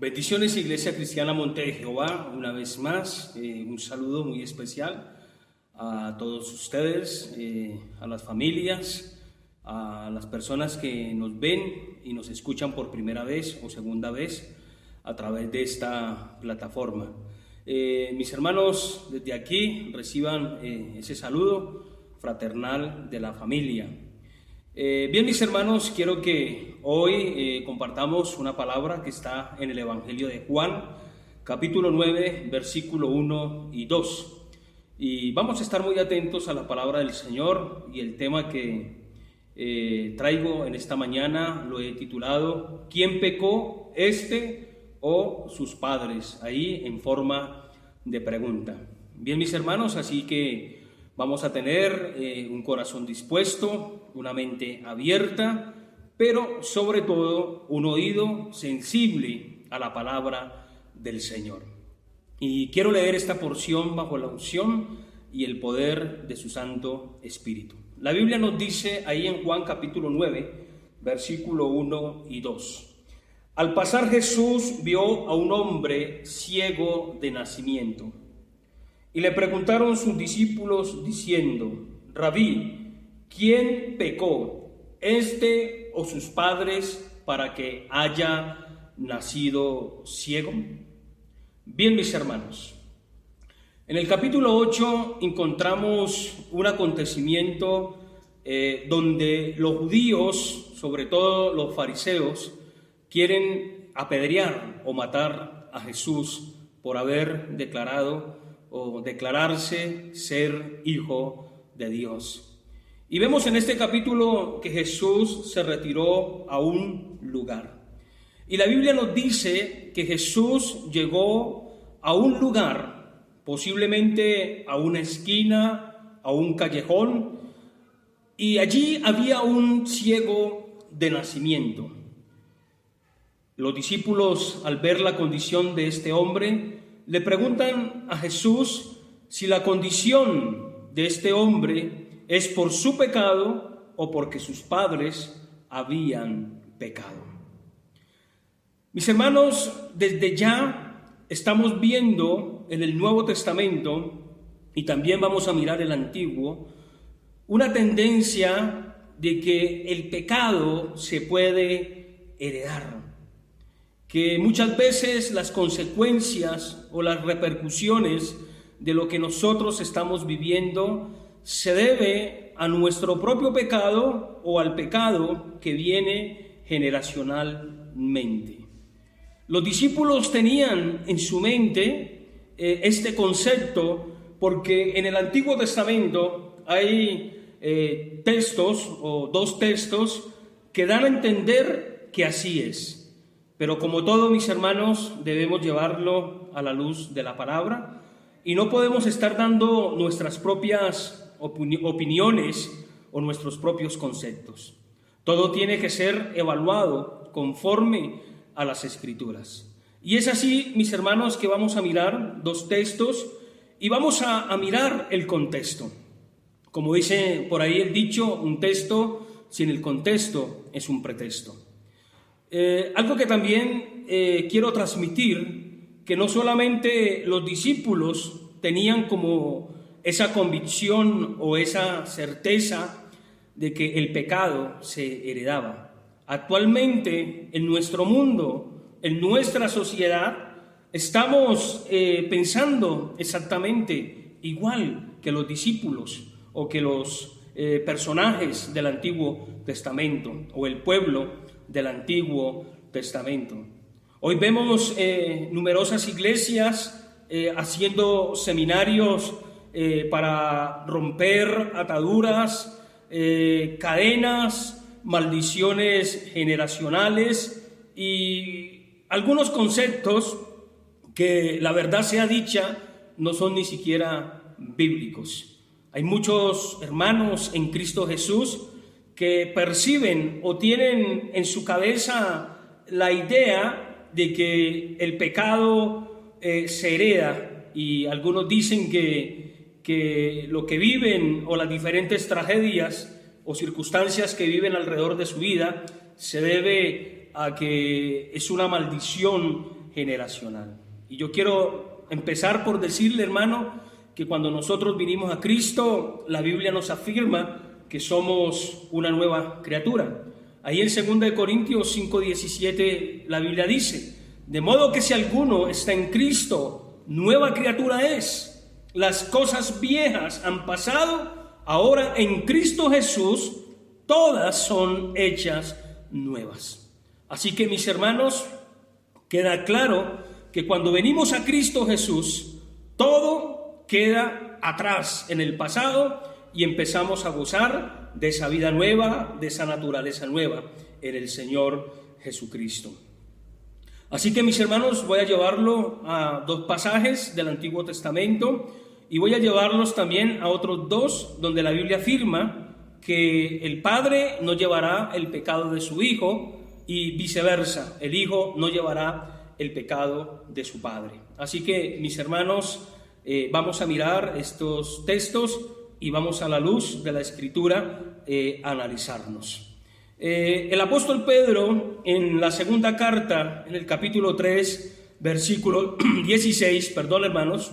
Bendiciones, Iglesia Cristiana Monte de Jehová, una vez más, un saludo muy especial a todos ustedes, a las familias, a las personas que nos ven y nos escuchan por primera vez o segunda vez a través de esta plataforma. Mis hermanos, desde aquí reciban ese saludo fraternal de la familia. Bien, mis hermanos, quiero que hoy compartamos una palabra que está en el Evangelio de Juan, capítulo 9, versículo 1 y 2. Y vamos a estar muy atentos a la palabra del Señor, y el tema que traigo en esta mañana lo he titulado ¿Quién pecó, este o sus padres? Ahí en forma de pregunta. Bien, mis hermanos, así que vamos a tener un corazón dispuesto, una mente abierta, pero sobre todo un oído sensible a la palabra del Señor. Y quiero leer esta porción bajo la unción y el poder de su Santo Espíritu. La Biblia nos dice ahí en Juan capítulo 9, versículo 1 y 2. Al pasar Jesús vio a un hombre ciego de nacimiento. Y le preguntaron sus discípulos diciendo: Rabí, ¿quién pecó, este o sus padres, para que haya nacido ciego? Bien, mis hermanos, en el capítulo 8 encontramos un acontecimiento donde los judíos, sobre todo los fariseos, quieren apedrear o matar a Jesús por haber declarado o declararse ser hijo de Dios. Y vemos en este capítulo que Jesús se retiró a un lugar. Y la Biblia nos dice que Jesús llegó a un lugar, posiblemente a una esquina, a un callejón, y allí había un ciego de nacimiento. Los discípulos, al ver la condición de este hombre, le preguntan a Jesús si la condición de este hombre es por su pecado o porque sus padres habían pecado. Mis hermanos, desde ya estamos viendo en el Nuevo Testamento, y también vamos a mirar el Antiguo, una tendencia de que el pecado se puede heredar, que muchas veces las consecuencias o las repercusiones de lo que nosotros estamos viviendo se debe a nuestro propio pecado o al pecado que viene generacionalmente. Los discípulos tenían en su mente este concepto porque en el Antiguo Testamento hay textos o dos textos que dan a entender que así es. Pero como todo, mis hermanos, debemos llevarlo a la luz de la palabra y no podemos estar dando nuestras propias opiniones o nuestros propios conceptos. Todo tiene que ser evaluado conforme a las Escrituras. Y es así, mis hermanos, que vamos a mirar dos textos y vamos a mirar el contexto. Como dice por ahí el dicho, un texto sin el contexto es un pretexto. Algo que también quiero transmitir, que no solamente los discípulos tenían como esa convicción o esa certeza de que el pecado se heredaba. Actualmente en nuestro mundo, en nuestra sociedad, estamos pensando exactamente igual que los discípulos o que los personajes del Antiguo Testamento o el pueblo del Antiguo Testamento. Hoy vemos numerosas iglesias haciendo seminarios para romper ataduras, cadenas, maldiciones generacionales y algunos conceptos que, la verdad sea dicha, no son ni siquiera bíblicos. Hay muchos hermanos en Cristo Jesús que perciben o tienen en su cabeza la idea de que el pecado se hereda, y algunos dicen que lo que viven o las diferentes tragedias o circunstancias que viven alrededor de su vida se debe a que es una maldición generacional. Y yo quiero empezar por decirle, hermano, que cuando nosotros vinimos a Cristo, la Biblia nos afirma que somos una nueva criatura. Ahí en 2 Corintios 5:17 la Biblia dice: de modo que si alguno está en Cristo, nueva criatura es. Las cosas viejas han pasado, ahora en Cristo Jesús todas son hechas nuevas. Así que, mis hermanos, queda claro que cuando venimos a Cristo Jesús, todo queda atrás en el pasado y empezamos a gozar de esa vida nueva, de esa naturaleza nueva en el Señor Jesucristo. Así que, mis hermanos, voy a llevarlo a dos pasajes del Antiguo Testamento y voy a llevarlos también a otros dos donde la Biblia afirma que el Padre no llevará el pecado de su Hijo y viceversa, el Hijo no llevará el pecado de su Padre. Así que, mis hermanos, vamos a mirar estos textos y vamos a la luz de la Escritura a analizarnos. El apóstol Pedro, en la segunda carta, en el capítulo 3, versículo 16, perdón, hermanos,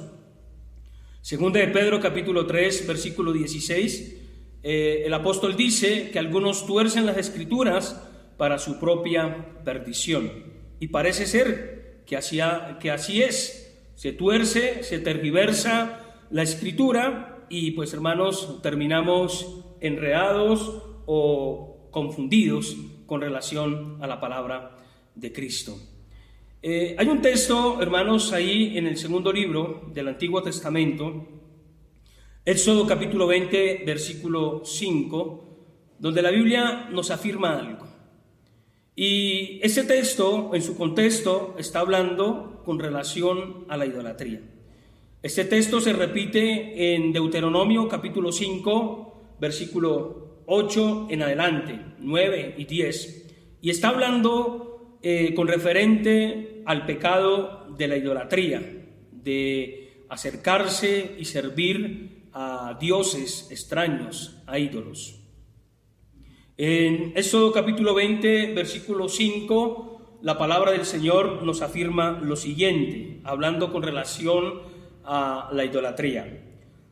segunda de Pedro, capítulo 3, versículo 16, el apóstol dice que algunos tuercen las Escrituras para su propia perdición. Y parece ser que así es. Se tuerce, se tergiversa la Escritura y, pues, hermanos, terminamos enredados o confundidos con relación a la palabra de Cristo. Hay un texto, hermanos, ahí en el segundo libro del Antiguo Testamento, Éxodo capítulo 20, versículo 5, donde la Biblia nos afirma algo. Y ese texto, en su contexto, está hablando con relación a la idolatría. Este texto se repite en Deuteronomio capítulo 5, versículo 8 en adelante, 9 y 10, y está hablando con referente al pecado de la idolatría, de acercarse y servir a dioses extraños, a ídolos. En Éxodo capítulo 20, versículo 5, la palabra del Señor nos afirma lo siguiente, hablando con relación a la idolatría: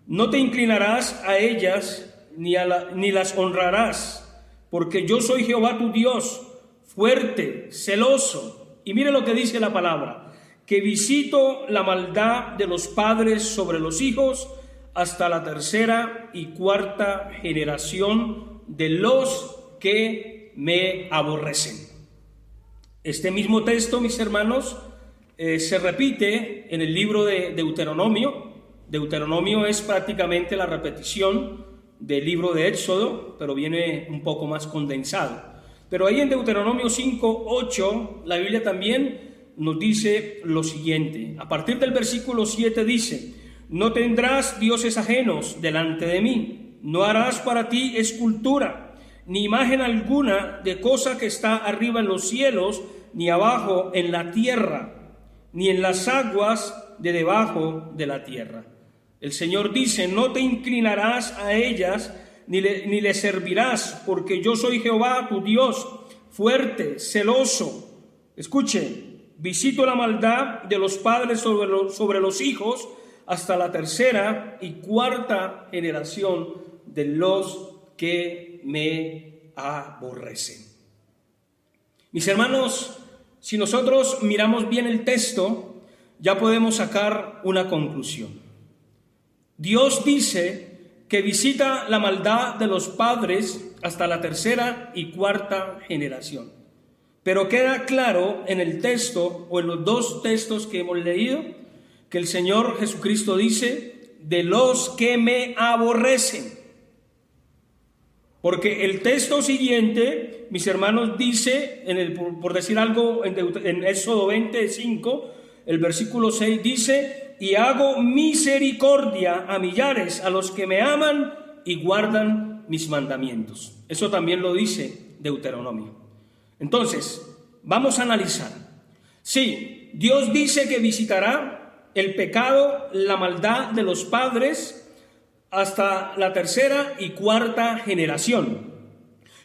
no te inclinarás a ellas ni las honrarás, porque yo soy Jehová tu Dios, fuerte, celoso. Y mire lo que dice la palabra: que visito la maldad de los padres sobre los hijos hasta la tercera y cuarta generación de los que me aborrecen. Este mismo texto, mis hermanos, se repite en el libro de Deuteronomio. Deuteronomio es prácticamente la repetición del libro de Éxodo, pero viene un poco más condensado. Pero ahí en Deuteronomio 5:8, la Biblia también nos dice lo siguiente. A partir del versículo 7 dice: no tendrás dioses ajenos delante de mí, no harás para ti escultura, ni imagen alguna de cosa que está arriba en los cielos, ni abajo en la tierra, ni en las aguas de debajo de la tierra. El Señor dice: no te inclinarás a ellas, ni le servirás, porque yo soy Jehová tu Dios, fuerte, celoso. Escuche: visito la maldad de los padres sobre los hijos hasta la tercera y cuarta generación de los que me aborrecen. Mis hermanos, si nosotros miramos bien el texto, ya podemos sacar una conclusión. Dios dice que visita la maldad de los padres hasta la tercera y cuarta generación. Pero queda claro en el texto, o en los dos textos que hemos leído, que el Señor Jesucristo dice: de los que me aborrecen. Porque el texto siguiente, mis hermanos, dice, por decir algo, en Éxodo 25, el versículo 6 dice: y hago misericordia a millares, a los que me aman y guardan mis mandamientos. Eso también lo dice Deuteronomio. Entonces, vamos a analizar. Sí, Dios dice que visitará el pecado, la maldad de los padres hasta la tercera y cuarta generación.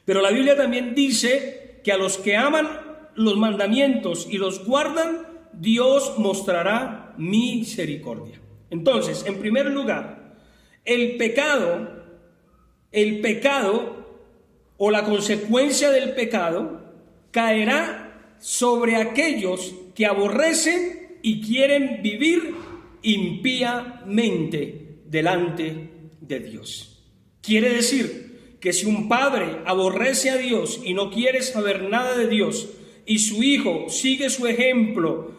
Pero la Biblia también dice que a los que aman los mandamientos y los guardan, Dios mostrará misericordia. Entonces, en primer lugar, el pecado o la consecuencia del pecado caerá sobre aquellos que aborrecen y quieren vivir impíamente delante de Dios. Quiere decir que si un padre aborrece a Dios y no quiere saber nada de Dios, y su hijo sigue su ejemplo,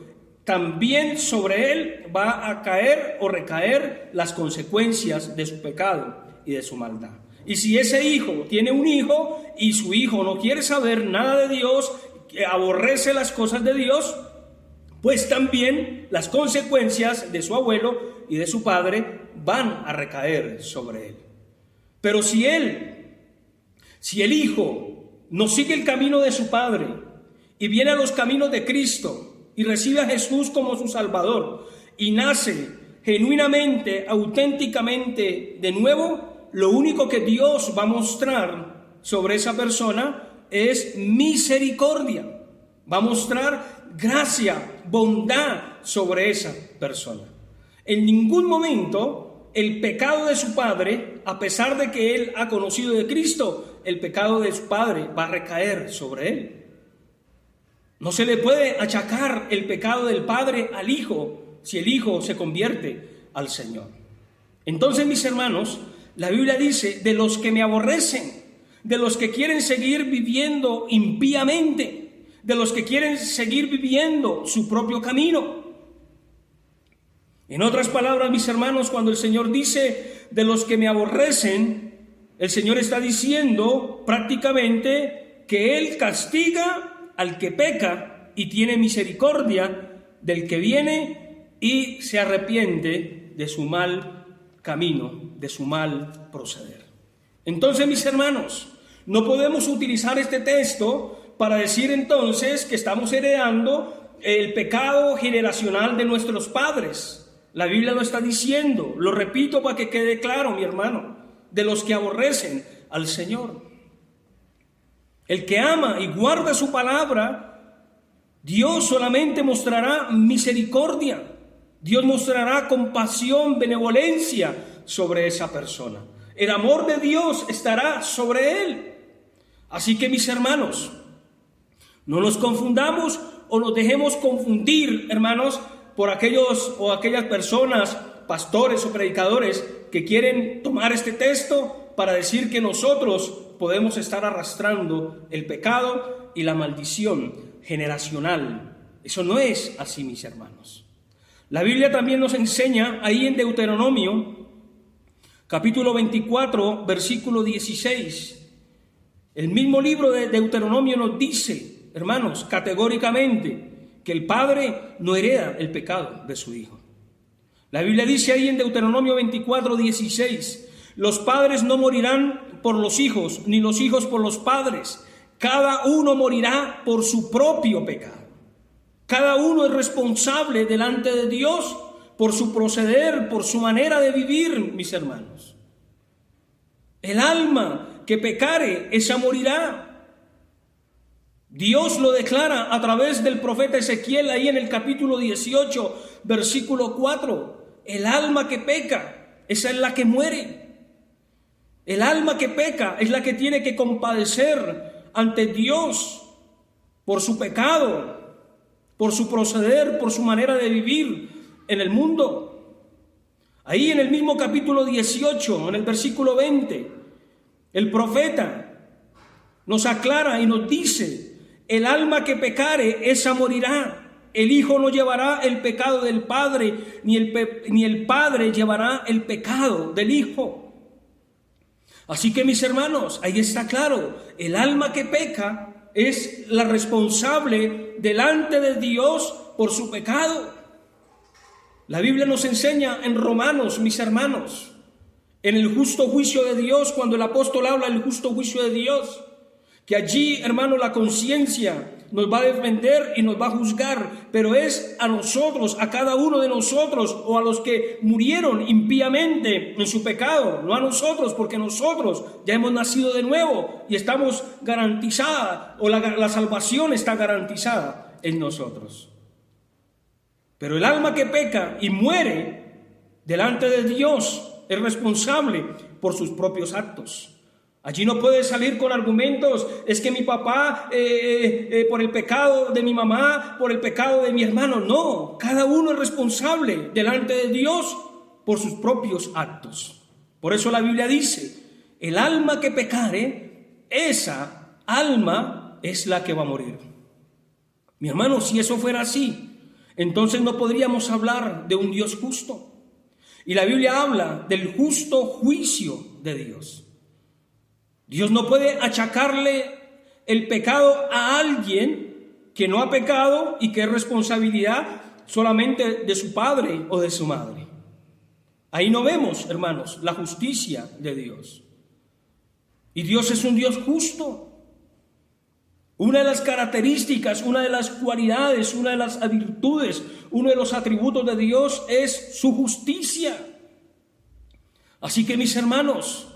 también sobre él va a caer o recaer las consecuencias de su pecado y de su maldad. Y si ese hijo tiene un hijo y su hijo no quiere saber nada de Dios, que aborrece las cosas de Dios, pues también las consecuencias de su abuelo y de su padre van a recaer sobre él. Pero si el hijo no sigue el camino de su padre y viene a los caminos de Cristo y recibe a Jesús como su Salvador y nace genuinamente, auténticamente de nuevo, lo único que Dios va a mostrar sobre esa persona es misericordia. Va a mostrar gracia, bondad sobre esa persona. En ningún momento el pecado de su padre, a pesar de que él ha conocido de Cristo, el pecado de su padre va a recaer sobre él. No se le puede achacar el pecado del padre al hijo si el hijo se convierte al Señor. Entonces, mis hermanos, la Biblia dice, de los que me aborrecen, de los que quieren seguir viviendo impíamente, de los que quieren seguir viviendo su propio camino. En otras palabras, mis hermanos, cuando el Señor dice de los que me aborrecen, el Señor está diciendo prácticamente que Él castiga al que peca y tiene misericordia del que viene y se arrepiente de su mal camino, de su mal proceder. Entonces, mis hermanos, no podemos utilizar este texto para decir entonces que estamos heredando el pecado generacional de nuestros padres. La Biblia lo está diciendo, lo repito para que quede claro, mi hermano, de los que aborrecen al Señor. El que ama y guarda su palabra, Dios solamente mostrará misericordia. Dios mostrará compasión, benevolencia sobre esa persona. El amor de Dios estará sobre él. Así que, mis hermanos, no nos confundamos o nos dejemos confundir, hermanos, por aquellos o aquellas personas, pastores o predicadores, que quieren tomar este texto para decir que nosotros podemos estar arrastrando el pecado y la maldición generacional. Eso no es así, mis hermanos. La Biblia también nos enseña ahí en Deuteronomio, capítulo 24, versículo 16. El mismo libro de Deuteronomio nos dice, hermanos, categóricamente, que el padre no hereda el pecado de su hijo. La Biblia dice ahí en Deuteronomio 24, 16, los padres no morirán por los hijos, ni los hijos por los padres. Cada uno morirá por su propio pecado. Cada uno es responsable delante de Dios por su proceder, por su manera de vivir, mis hermanos. El alma que pecare, esa morirá. Dios lo declara a través del profeta Ezequiel ahí en el capítulo 18, versículo 4. El alma que peca, esa es la que muere. El alma que peca es la que tiene que compadecer ante Dios por su pecado, por su proceder, por su manera de vivir en el mundo. Ahí en el mismo capítulo 18, en el versículo 20, el profeta nos aclara y nos dice, el alma que pecare, esa morirá. El hijo no llevará el pecado del padre, ni el padre llevará el pecado del hijo. Así que, mis hermanos, ahí está claro, el alma que peca es la responsable delante de Dios por su pecado. La Biblia nos enseña en Romanos, mis hermanos, en el justo juicio de Dios, cuando el apóstol habla del justo juicio de Dios, que allí, hermano, la conciencia nos va a defender y nos va a juzgar, pero es a nosotros, a cada uno de nosotros, o a los que murieron impíamente en su pecado, no a nosotros, porque nosotros ya hemos nacido de nuevo y estamos garantizada, o la salvación está garantizada en nosotros. Pero el alma que peca y muere delante de Dios es responsable por sus propios actos. Allí no puede salir con argumentos, es que mi papá, por el pecado de mi mamá, por el pecado de mi hermano. No, cada uno es responsable delante de Dios por sus propios actos. Por eso la Biblia dice, el alma que pecare, esa alma es la que va a morir. Mi hermano, si eso fuera así, entonces no podríamos hablar de un Dios justo. Y la Biblia habla del justo juicio de Dios. Dios no puede achacarle el pecado a alguien que no ha pecado y que es responsabilidad solamente de su padre o de su madre. Ahí no vemos, hermanos, la justicia de Dios. Y Dios es un Dios justo. Una de las características, una de las cualidades, una de las virtudes, uno de los atributos de Dios es su justicia. Así que, mis hermanos,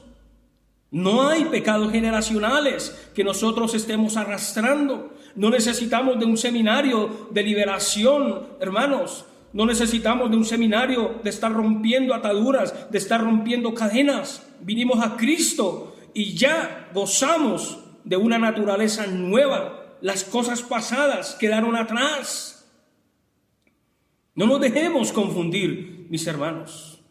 no hay pecados generacionales que nosotros estemos arrastrando. No necesitamos de un seminario de liberación, hermanos. No necesitamos de un seminario de estar rompiendo ataduras, de estar rompiendo cadenas. Vinimos a Cristo y ya gozamos de una naturaleza nueva. Las cosas pasadas quedaron atrás. No nos dejemos confundir, mis hermanos.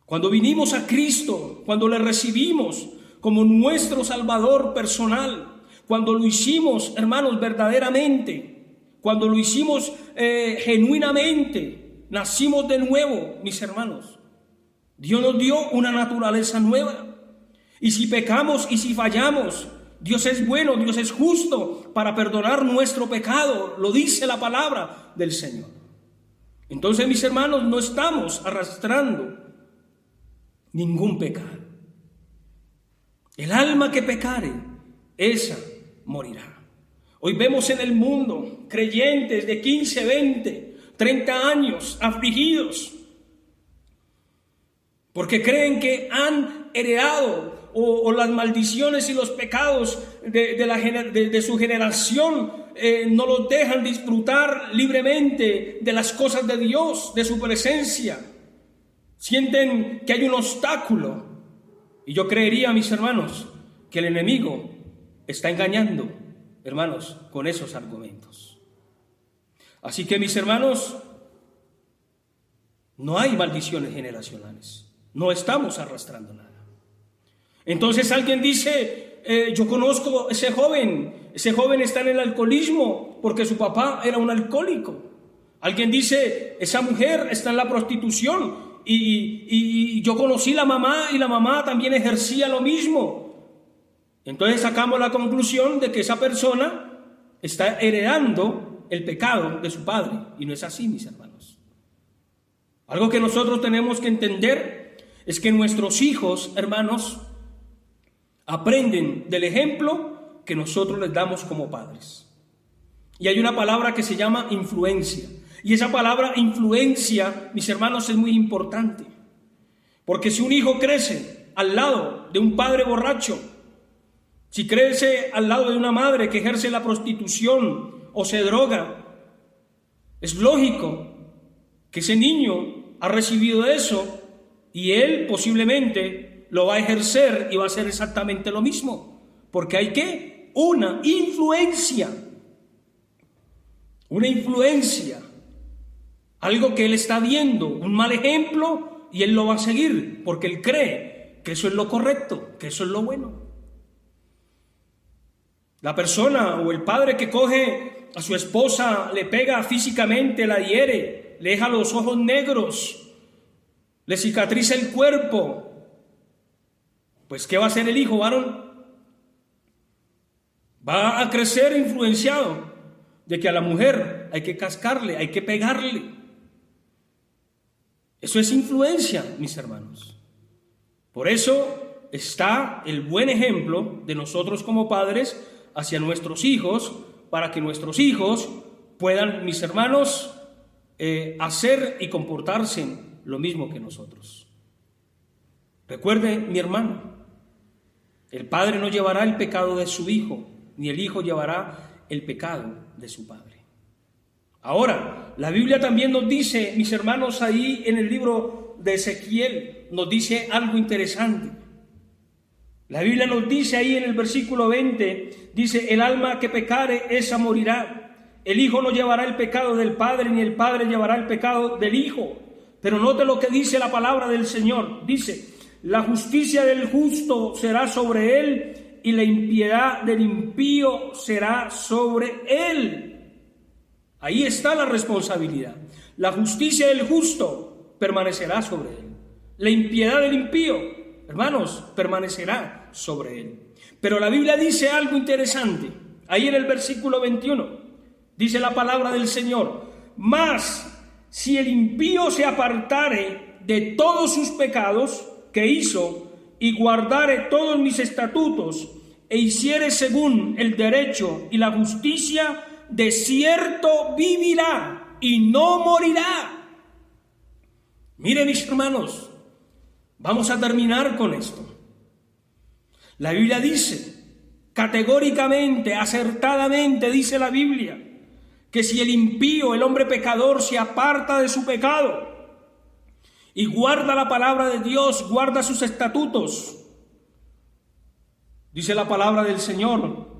Cuando vinimos a Cristo, cuando le recibimos como nuestro Salvador personal, cuando lo hicimos, hermanos, verdaderamente, cuando lo hicimos genuinamente, nacimos de nuevo, mis hermanos. Dios nos dio una naturaleza nueva. Y si pecamos y si fallamos, Dios es bueno, Dios es justo para perdonar nuestro pecado. Lo dice la palabra del Señor. Entonces, mis hermanos, no estamos arrastrando ningún pecado. El alma que pecare, esa morirá. Hoy vemos en el mundo creyentes de 15, 20, 30 años afligidos porque creen que han heredado o las maldiciones y los pecados de su generación no los dejan disfrutar libremente de las cosas de Dios, de su presencia. Sienten que hay un obstáculo. Y yo creería, mis hermanos, que el enemigo está engañando, hermanos, con esos argumentos. Así que, mis hermanos, no hay maldiciones generacionales. No estamos arrastrando nada. Entonces alguien dice, yo conozco a ese joven está en el alcoholismo porque su papá era un alcohólico. Alguien dice, esa mujer está en la prostitución y yo conocí la mamá y la mamá también ejercía lo mismo. Entonces sacamos la conclusión de que esa persona está heredando el pecado de su padre. Y no es así, mis hermanos. Algo que nosotros tenemos que entender es que nuestros hijos, hermanos, aprenden del ejemplo que nosotros les damos como padres. Y hay una palabra que se llama influencia. Y esa palabra influencia, mis hermanos, es muy importante. Porque si un hijo crece al lado de un padre borracho, si crece al lado de una madre que ejerce la prostitución o se droga, es lógico que ese niño ha recibido eso y él posiblemente lo va a ejercer y va a hacer exactamente lo mismo. Porque hay ¿qué? Una influencia. Una influencia. Algo que él está viendo, un mal ejemplo, y él lo va a seguir, porque él cree que eso es lo correcto, que eso es lo bueno. La persona o el padre que coge a su esposa, le pega físicamente, la hiere, le deja los ojos negros, le cicatriza el cuerpo, pues ¿qué va a hacer el hijo varón? Va a crecer influenciado de que a la mujer hay que cascarle, hay que pegarle. Eso es influencia, mis hermanos. Por eso está el buen ejemplo de nosotros como padres hacia nuestros hijos, para que nuestros hijos puedan, mis hermanos, hacer y comportarse lo mismo que nosotros. Recuerde, mi hermano, el padre no llevará el pecado de su hijo, ni el hijo llevará el pecado de su padre. Ahora, la Biblia también nos dice, mis hermanos, ahí en el libro de Ezequiel, nos dice algo interesante. La Biblia nos dice ahí en el versículo 20, dice: el alma que pecare, esa morirá. El hijo no llevará el pecado del padre, ni el padre llevará el pecado del hijo. Pero note lo que dice la palabra del Señor. Dice: la justicia del justo será sobre él, y la impiedad del impío será sobre él. Ahí está la responsabilidad. La justicia del justo permanecerá sobre él. La impiedad del impío, hermanos, permanecerá sobre él. Pero la Biblia dice algo interesante. Ahí en el versículo 21, dice la palabra del Señor: mas si el impío se apartare de todos sus pecados que hizo, y guardare todos mis estatutos, e hiciere según el derecho y la justicia, de cierto vivirá y no morirá. Mire, mis hermanos, vamos a terminar con esto. La Biblia dice categóricamente, acertadamente, dice la Biblia, que si el impío, el hombre pecador, se aparta de su pecado y guarda la palabra de Dios, guarda sus estatutos, dice la palabra del Señor,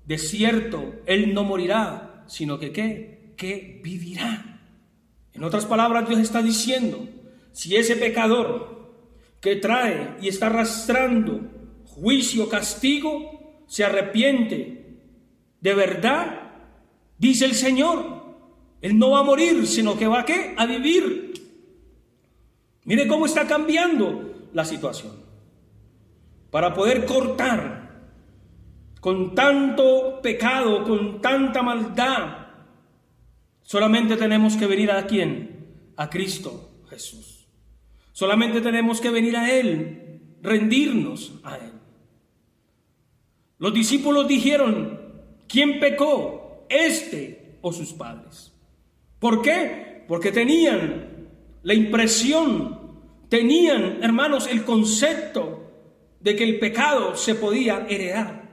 de cierto, él no morirá, sino que ¿qué? Que vivirá. En otras palabras, Dios está diciendo: si ese pecador que trae y está arrastrando juicio, castigo, se arrepiente de verdad, dice el Señor, él no va a morir, sino que va a ¿qué? A vivir. Mire cómo está cambiando la situación. Para poder cortar con tanto pecado, con tanta maldad, solamente tenemos que venir ¿a quién? A Cristo Jesús. Solamente tenemos que venir a Él, rendirnos a Él. Los discípulos dijeron: ¿quién pecó, este o sus padres? ¿Por qué? Porque tenían la impresión, tenían, hermanos, el concepto de que el pecado se podía heredar,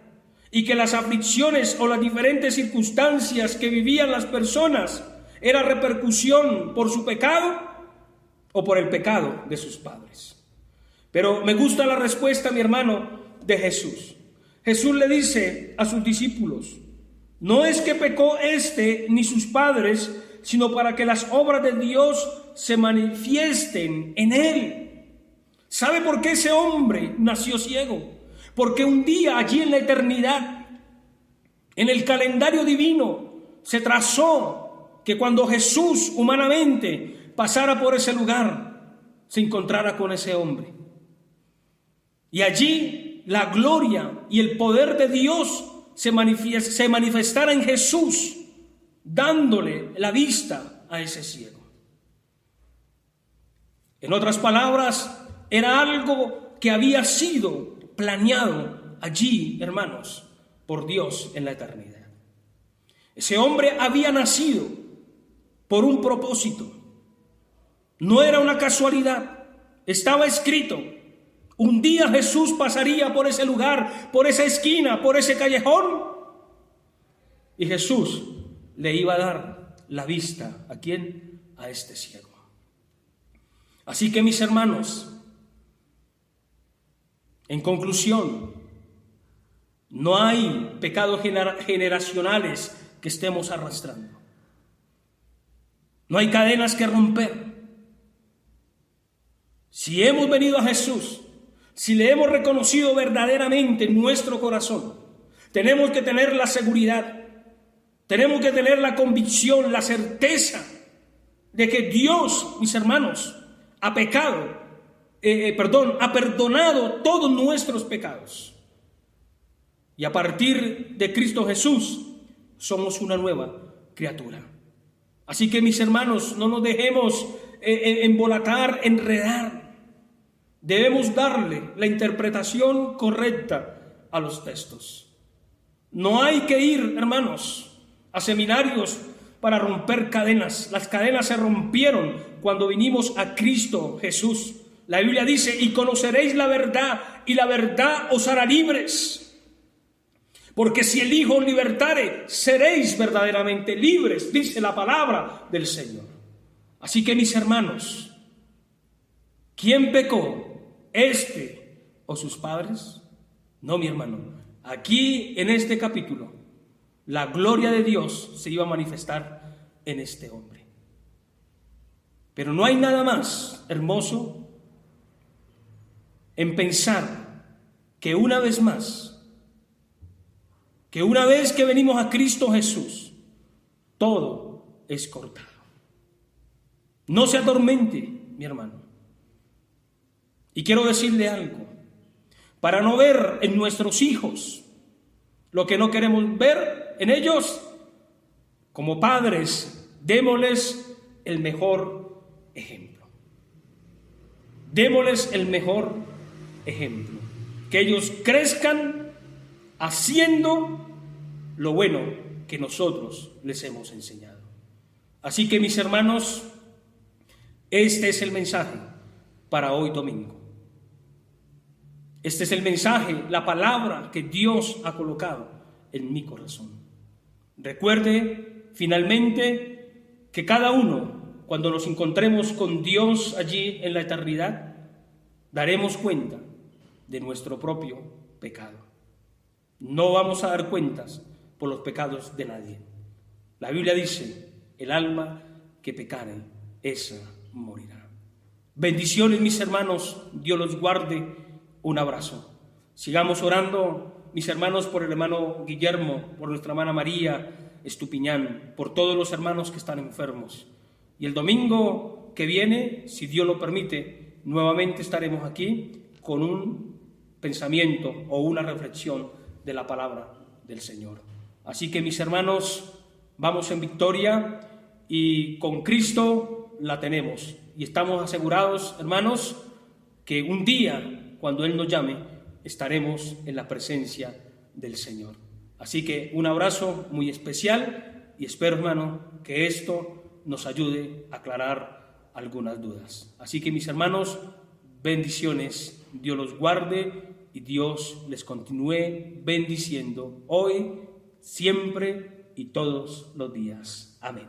y que las aflicciones o las diferentes circunstancias que vivían las personas era repercusión por su pecado o por el pecado de sus padres. Pero me gusta la respuesta, mi hermano, de Jesús. Jesús le dice a sus discípulos: no es que pecó este ni sus padres, sino para que las obras de Dios se manifiesten en él. ¿Sabe por qué ese hombre nació ciego? Porque un día allí en la eternidad, en el calendario divino, se trazó que cuando Jesús humanamente pasara por ese lugar, se encontrara con ese hombre. Y allí la gloria y el poder de Dios se manifestara en Jesús, dándole la vista a ese ciego. En otras palabras, era algo que había sido planeado allí, hermanos, por Dios en la eternidad. Ese hombre había nacido por un propósito. No era una casualidad. Estaba escrito: un día Jesús pasaría por ese lugar, por esa esquina, por ese callejón, y Jesús le iba a dar la vista. ¿A quién? A este ciego. Así que, mis hermanos, en conclusión, no hay pecados generacionales que estemos arrastrando. No hay cadenas que romper. Si hemos venido a Jesús, si le hemos reconocido verdaderamente en nuestro corazón, tenemos que tener la seguridad, tenemos que tener la convicción, la certeza de que Dios, mis hermanos, ha perdonado todos nuestros pecados. Y a partir de Cristo Jesús somos una nueva criatura. Así que, mis hermanos, no nos dejemos embolatar, enredar. Debemos darle la interpretación correcta a los textos. No hay que ir, hermanos, a seminarios para romper cadenas. Las cadenas se rompieron cuando vinimos a Cristo Jesús. La Biblia dice: y conoceréis la verdad, y la verdad os hará libres. Porque si el Hijo os libertare, seréis verdaderamente libres, dice la palabra del Señor. Así que, mis hermanos, ¿quién pecó? ¿Este o sus padres? No, mi hermano. Aquí, en este capítulo, la gloria de Dios se iba a manifestar en este hombre. Pero no hay nada más hermoso en pensar que una vez más, que una vez que venimos a Cristo Jesús, todo es cortado. No se atormente, mi hermano. Y quiero decirle algo. Para no ver en nuestros hijos lo que no queremos ver en ellos, como padres, démosles el mejor ejemplo. Démosles el mejor ejemplo. Que ellos crezcan haciendo lo bueno que nosotros les hemos enseñado. Así que, mis hermanos, este es el mensaje para hoy domingo. Este es el mensaje, la palabra que Dios ha colocado en mi corazón. Recuerde finalmente que cada uno, cuando nos encontremos con Dios allí en la eternidad, daremos cuenta de nuestro propio pecado. No vamos a dar cuentas por los pecados de nadie. La Biblia dice, el alma que pecare, esa morirá. Bendiciones, mis hermanos, Dios los guarde. Un abrazo. Sigamos orando, mis hermanos, por el hermano Guillermo, por nuestra hermana María Estupiñán, por todos los hermanos que están enfermos. Y el domingo que viene, si Dios lo permite, nuevamente estaremos aquí con un pensamiento o una reflexión de la palabra del Señor. Así que, mis hermanos, vamos en victoria y con Cristo la tenemos. Y estamos asegurados, hermanos, que un día, cuando Él nos llame, estaremos en la presencia del Señor. Así que un abrazo muy especial y espero, hermano, que esto nos ayude a aclarar algunas dudas. Así que, mis hermanos, bendiciones, Dios los guarde y Dios les continúe bendiciendo hoy, siempre y todos los días. Amén.